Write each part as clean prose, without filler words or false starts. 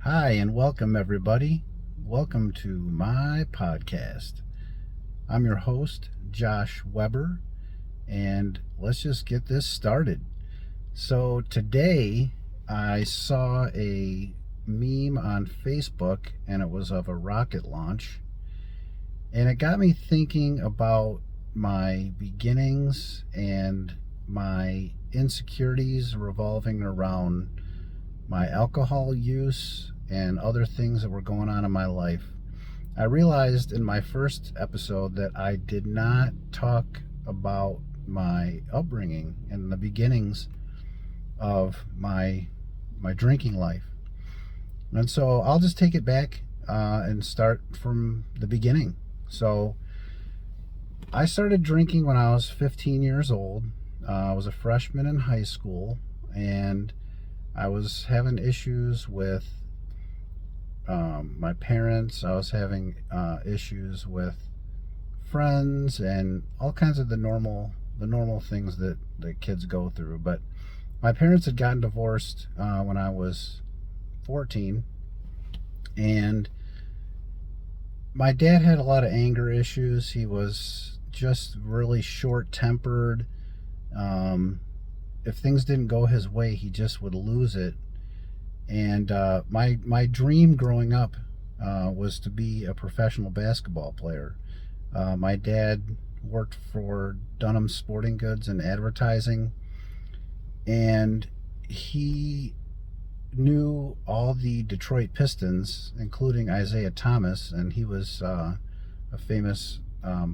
Hi, and welcome everybody. Welcome to my podcast. I'm your host, Josh Weber, and let's just get this started. So, today I saw a meme on Facebook, and it was of a rocket launch, and it got me thinking about my beginnings and my insecurities revolving around my alcohol use and other things that were going on in my life. I realized in my first episode that I did not talk about my upbringing and the beginnings of my drinking life. And so I'll just take it back and start from the beginning. So I started drinking when I was 15 years old. I was a freshman in high school, and I was having issues with my parents. I was having issues with friends and all kinds of the normal things that kids go through. But my parents had gotten divorced when I was 14, and my dad had a lot of anger issues. He was just really short-tempered. If things didn't go his way, he just would lose it. And my dream growing up was to be a professional basketball player. My dad worked for Dunham Sporting Goods and advertising, and he knew all the Detroit Pistons, including Isaiah Thomas, and he was a famous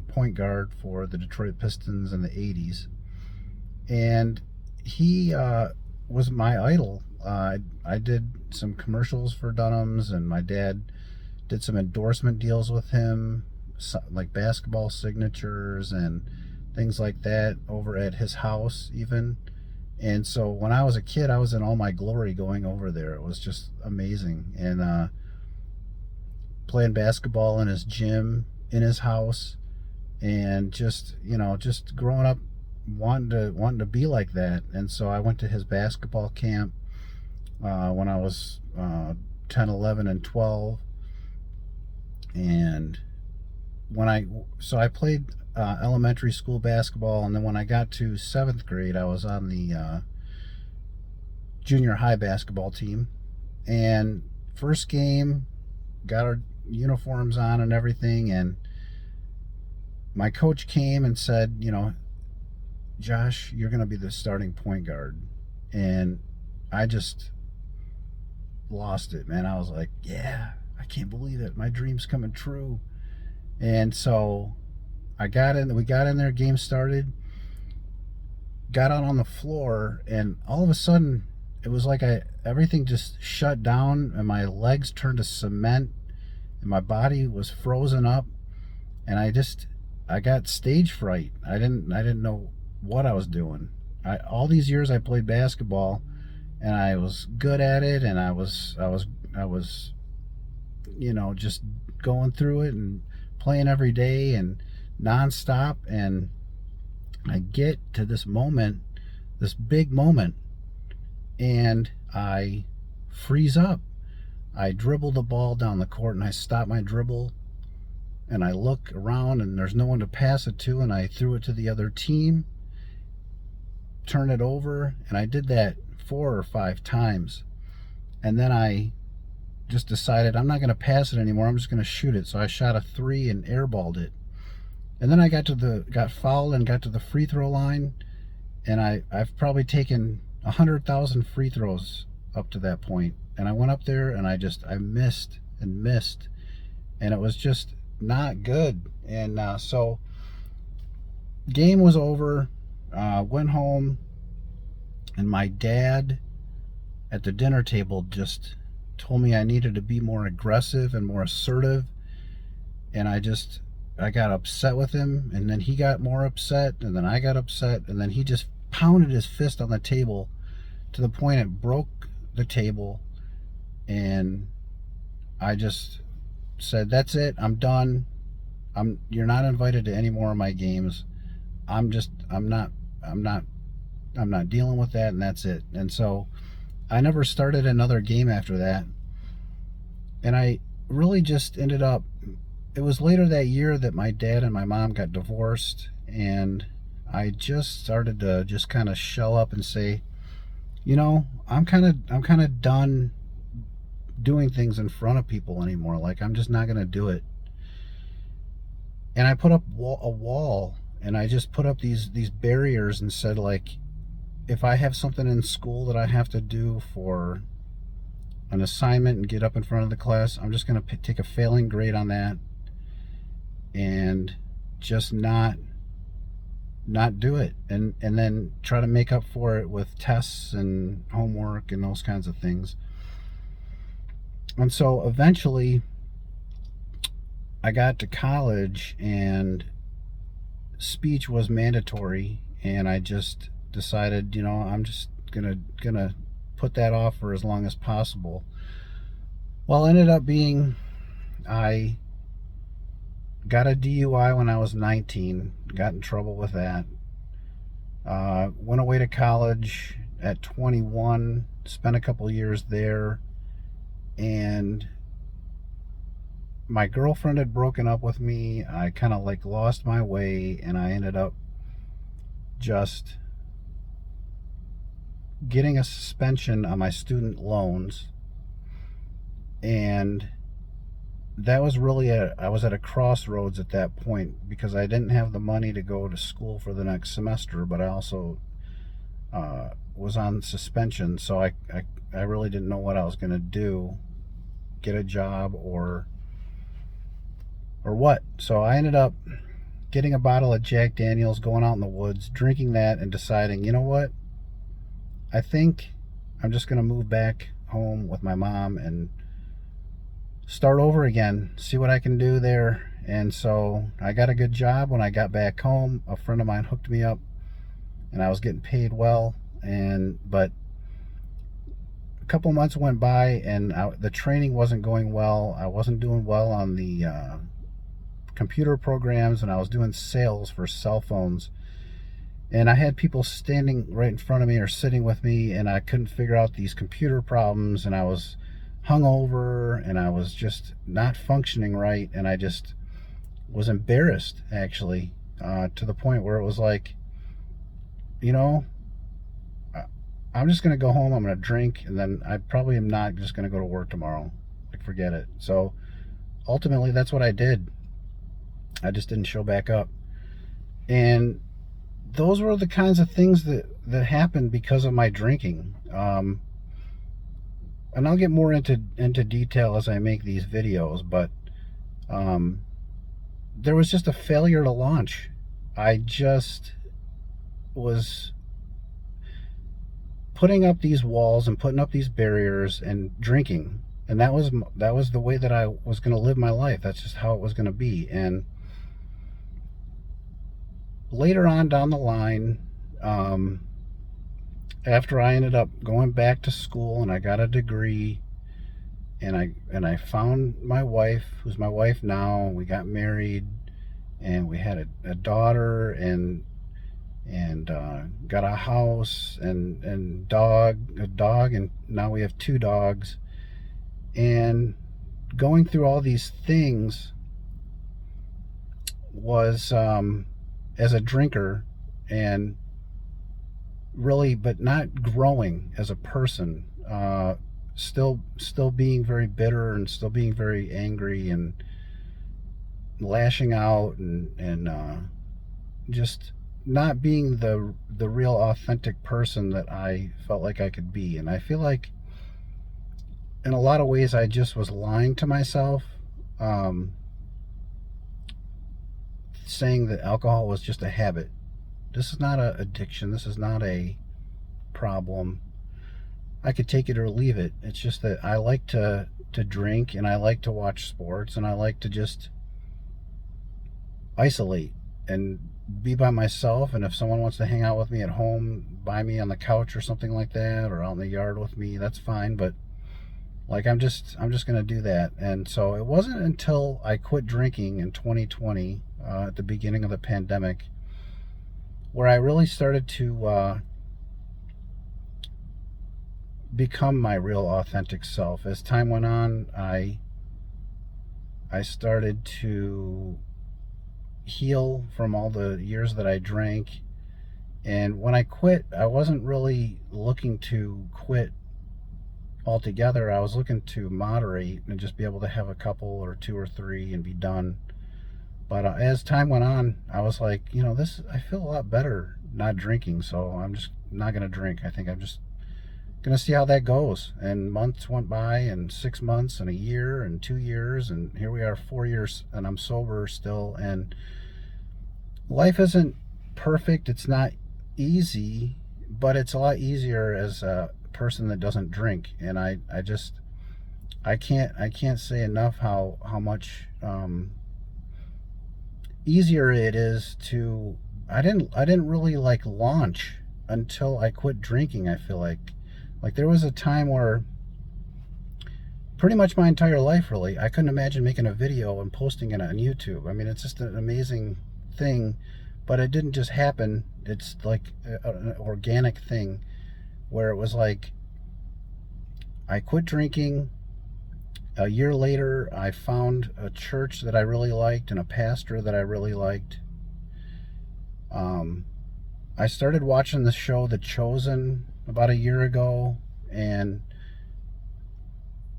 point guard for the Detroit Pistons in the 80s. And he was my idol. I did some commercials for Dunham's, and my dad did some endorsement deals with him, like basketball signatures and things like that over at his house even. And so when I was a kid, I was in all my glory going over there. It was just amazing. And playing basketball in his gym, in his house, and just growing up wanting to be like that. And so I went to his basketball camp when I was 10, 11, and 12. And I played elementary school basketball, and then when I got to 7th grade, I was on the junior high basketball team. And first game, got our uniforms on and everything, and my coach came and said, Josh, you're going to be the starting point guard. And I just lost it, man. I was like, yeah, I can't believe it. My dream's coming true. And so we got in there, game started, got out on the floor, and all of a sudden it was like everything just shut down, and my legs turned to cement, and my body was frozen up, and I got stage fright. I didn't know what I was doing. All these years I played basketball, and I was good at it, and I was just going through it and playing every day and nonstop. And I get to this moment, this big moment, and I freeze up. I dribble the ball down the court, and I stop my dribble, and I look around, and there's no one to pass it to, and I threw it to the other team, turn it over, and I did that 4 or 5 times. And then I just decided I'm not going to pass it anymore. I'm just going to shoot it. So I shot a 3 and airballed it. And then I got fouled and got to the free throw line, and I've probably taken 100,000 free throws up to that point. And I went up there, and I missed and missed, and it was just not good. And so game was over. Went home, and my dad at the dinner table just told me I needed to be more aggressive and more assertive. And I got upset with him, and then he got more upset, and then I got upset, and then he just pounded his fist on the table to the point it broke the table. And I just said, that's it, I'm done. You're not invited to any more of my games. I'm not dealing with that, and that's it. And so I never started another game after that. And I really just ended up, it was later that year that my dad and my mom got divorced, and I just started to just kind of shell up and say, I'm kind of done doing things in front of people anymore. Like, I'm just not going to do it. And I put up a wall, and I just put up these barriers and said, like, if I have something in school that I have to do for an assignment and get up in front of the class, I'm just going to take a failing grade on that and just not do it, and then try to make up for it with tests and homework and those kinds of things. And so eventually I got to college and speech was mandatory, and I just decided, I'm just gonna put that off for as long as possible. Well, it ended up being, I got a DUI when I was 19, got in trouble with that. Went away to college at 21, spent a couple years there, and my girlfriend had broken up with me. I kind of like lost my way, and I ended up just getting a suspension on my student loans. And that was really I was at a crossroads at that point, because I didn't have the money to go to school for the next semester, but I also was on suspension, so I really didn't know what I was going to do, get a job or what. So I ended up getting a bottle of Jack Daniels, going out in the woods, drinking that, and deciding, you know what, I think I'm just going to move back home with my mom and start over again, see what I can do there. And so I got a good job when I got back home. A friend of mine hooked me up, and I was getting paid well. But a couple months went by, and the training wasn't going well. I wasn't doing well on the computer programs, and I was doing sales for cell phones. And I had people standing right in front of me or sitting with me, and I couldn't figure out these computer problems, and I was hungover, and I was just not functioning right, and I just was embarrassed, actually, to the point where it was like, I'm just going to go home, I'm going to drink, and then I probably am not just going to go to work tomorrow. Like, forget it. So ultimately, that's what I did. I just didn't show back up. And those were the kinds of things that happened because of my drinking. And I'll get more into detail as I make these videos, but there was just a failure to launch. I just was putting up these walls and putting up these barriers and drinking, and that was the way that I was going to live my life. That's just how it was going to be. And later on down the line, after I ended up going back to school and I got a degree, and I found my wife, who's my wife now. We got married, and we had a daughter, and got a house and a dog, and now we have 2 dogs. And going through all these things was, as a drinker, and really, but not growing as a person, still being very bitter, and still being very angry, and lashing out, and just not being the real authentic person that I felt like I could be. And I feel like in a lot of ways I just was lying to myself, saying that alcohol was just a habit. This is not an addiction. This is not a problem. I could take it or leave it. It's just that I like to drink, and I like to watch sports, and I like to just isolate and be by myself. And if someone wants to hang out with me at home, by me on the couch or something like that, or out in the yard with me, that's fine. But like, I'm just gonna do that. And so it wasn't until I quit drinking in 2020, at the beginning of the pandemic, where I really started to become my real authentic self. As time went on, I I started to heal from all the years that I drank. And when I quit, I wasn't really looking to quit altogether. I was looking to moderate and just be able to have a couple or two or three and be done. But as time went on, I was like, this, I feel a lot better not drinking, so I'm just not going to drink. I think I'm just going to see how that goes. And months went by, and 6 months, and a year, and 2 years, and here we are, 4 years, and I'm sober still. And life isn't perfect. It's not easy, but it's a lot easier as a person that doesn't drink. And I can't say enough how much easier it is to. I didn't really like launch until I quit drinking. I feel like there was a time where pretty much my entire life, really, I couldn't imagine making a video and posting it on YouTube. I mean, it's just an amazing thing, but it didn't just happen. It's like an organic thing where it was like I quit drinking. A year later, I found a church that I really liked and a pastor that I really liked. I started watching the show The Chosen about a year ago, and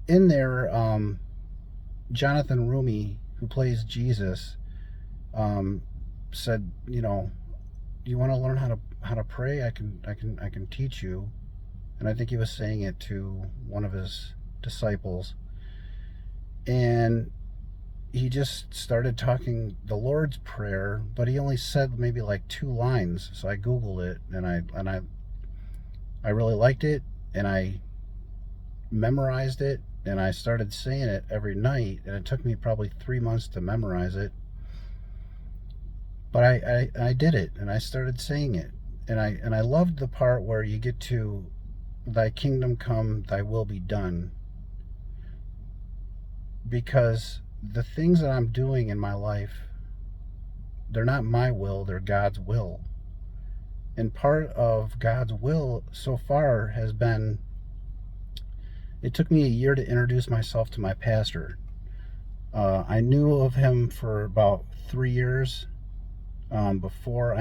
in there, Jonathan Rumi, who plays Jesus, said, you want to learn how to pray? I can teach you. And I think he was saying it to one of his disciples. And he just started talking the Lord's Prayer, but he only said maybe like 2 lines. So I Googled it, and I really liked it, and I memorized it, and I started saying it every night, and it took me probably 3 months to memorize it. But I did it, and I started saying it, and I loved the part where you get to, "Thy kingdom come, thy will be done," because the things that I'm doing in my life, they're not my will, they're God's will. And part of God's will so far has been, it took me a year to introduce myself to my pastor. I knew of him for about 3 years before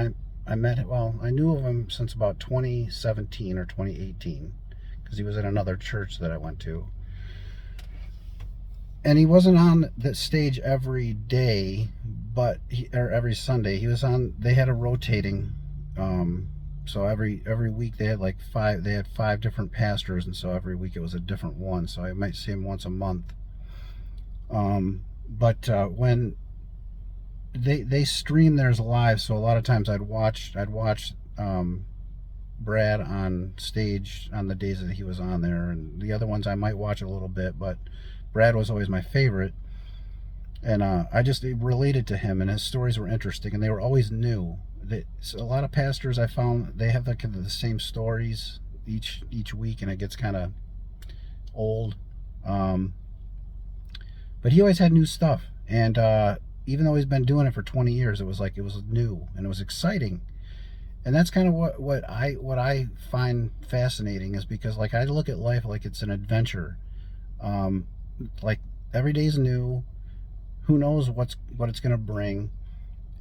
I met him. Well, I knew of him since about 2017 or 2018, because he was at another church that I went to. And he wasn't on the stage every day, or every Sunday. He was on. They had a rotating. So every week they had like 5. They had 5 different pastors, and so every week it was a different one. So I might see him once a month. But when they stream theirs live, so a lot of times I'd watch Brad on stage on the days that he was on there, and the other ones I might watch a little bit, but Brad was always my favorite. And I just related to him, and his stories were interesting, and they were always new. A lot of pastors I found, they have the same stories each week, and it gets kind of old. But he always had new stuff, and even though he's been doing it for 20 years, it was new and it was exciting. And that's kind of what I find fascinating, is because like I look at life like it's an adventure. Like every day is new. Who knows what it's going to bring?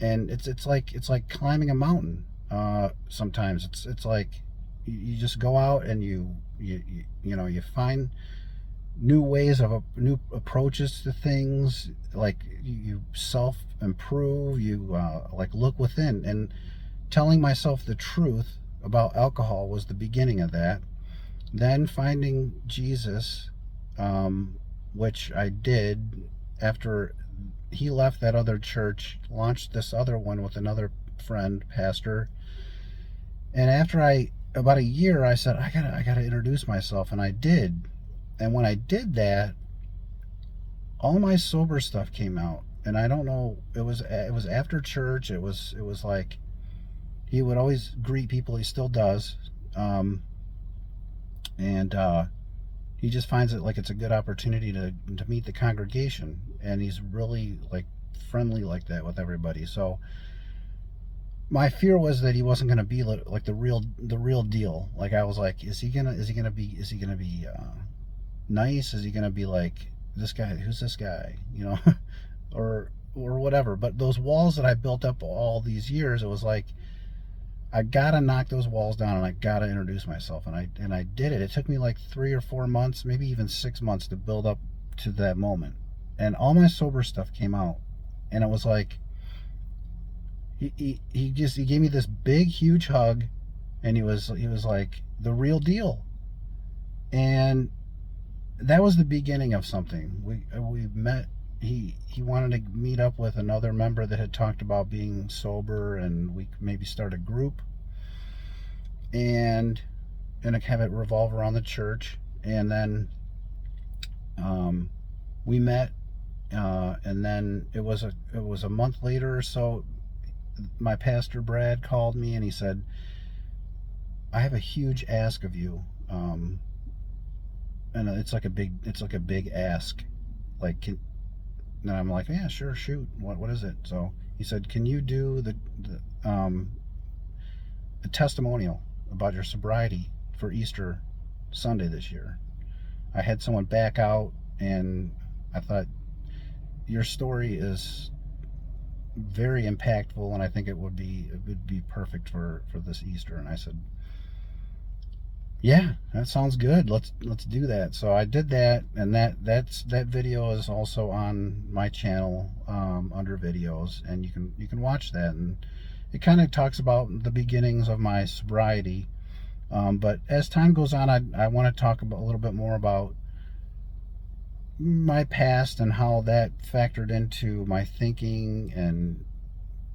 And it's like climbing a mountain. Sometimes it's like you just go out and you find new ways of new approaches to things. Like you self improve. You like look within. And telling myself the truth about alcohol was the beginning of that. Then finding Jesus, which I did after he left that other church, launched this other one with another friend, pastor. And after about a year, I said, I gotta introduce myself, and I did. And when I did that, all my sober stuff came out. And I don't know, it was after church. It was like he would always greet people. He still does. He just finds it like it's a good opportunity to meet the congregation, and he's really like friendly like that with everybody. So my fear was that he wasn't going to be like the real deal. Like I was like, is he gonna be nice? Is he gonna be like this guy, who's this guy, or whatever. But those walls that I built up all these years, it was like, I gotta knock those walls down, and I gotta introduce myself, and I did it. It took me like 3 or 4 months, maybe even 6 months, to build up to that moment, and all my sober stuff came out, and it was like he gave me this big huge hug, and he was like the real deal, and that was the beginning of something. We met. He wanted to meet up with another member that had talked about being sober, and we maybe start a group and have it revolve around the church. And then we met, and then it was a month later or so, my pastor Brad called me and he said, I have a huge ask of you, and it's like a big ask, like, and I'm like, yeah, sure, shoot, what is it? So he said, can you do a testimonial about your sobriety for Easter Sunday this year? I had someone back out, and I thought, your story is very impactful, and I think it would be perfect for this Easter. And I said, yeah, that sounds good. Let's do that. So I did that, and that video is also on my channel under videos, and you can watch that. And it kind of talks about the beginnings of my sobriety. But as time goes on, I want to talk a little bit more about my past and how that factored into my thinking and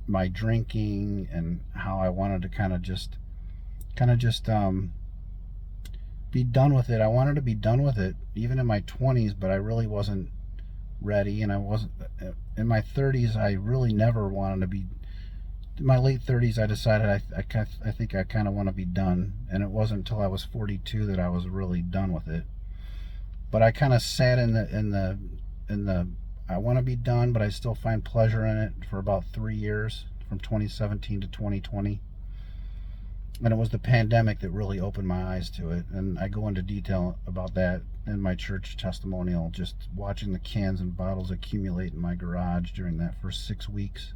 my drinking, and how I wanted to kind of just be done with it. I wanted to be done with it even in my 20s, but I really wasn't ready, and I wasn't in my 30s. I really never wanted to be. In my late 30s, I decided I think I kind of want to be done, and it wasn't until I was 42 that I was really done with it. But I kind of sat in the I want to be done, but I still find pleasure in it, for about 3 years, from 2017 to 2020. And it was the pandemic that really opened my eyes to it, and I go into detail about that in my church testimonial. Just watching the cans and bottles accumulate in my garage during that first 6 weeks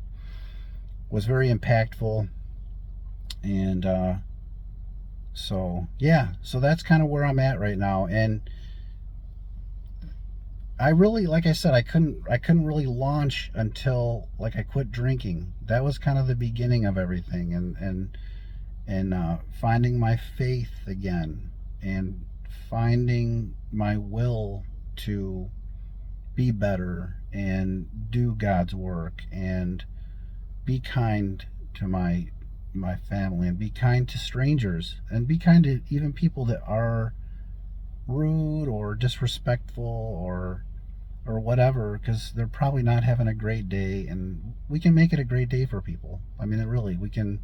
was very impactful. And so that's kind of where I'm at right now. And I really, like I said, I couldn't really launch until, like, I quit drinking. That was kind of the beginning of everything, and finding my faith again, and finding my will to be better and do God's work, and be kind to my family, and be kind to strangers, and be kind to even people that are rude or disrespectful or whatever, because they're probably not having a great day, and we can make it a great day for people. I mean, really, we can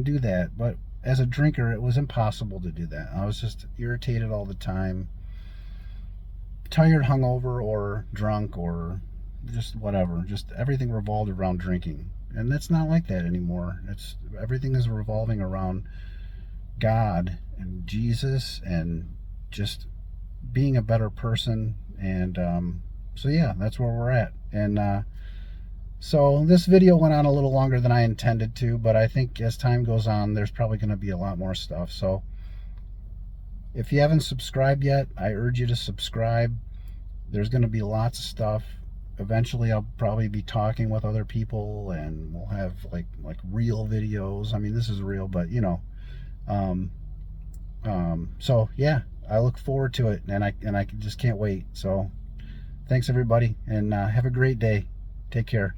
do that. But as a drinker, it was impossible to do that. I was just irritated all the time, tired, hungover, or drunk, or just whatever. Just everything revolved around drinking, and it's not like that anymore. Everything is revolving around God and Jesus, and just being a better person. And so yeah, that's where we're at. And so this video went on a little longer than I intended to, but I think as time goes on, there's probably going to be a lot more stuff. So if you haven't subscribed yet, I urge you to subscribe. There's going to be lots of stuff. Eventually I'll probably be talking with other people, and we'll have like real videos. I mean, this is real, but so yeah, I look forward to it, and I just can't wait. So thanks everybody, and have a great day. Take care.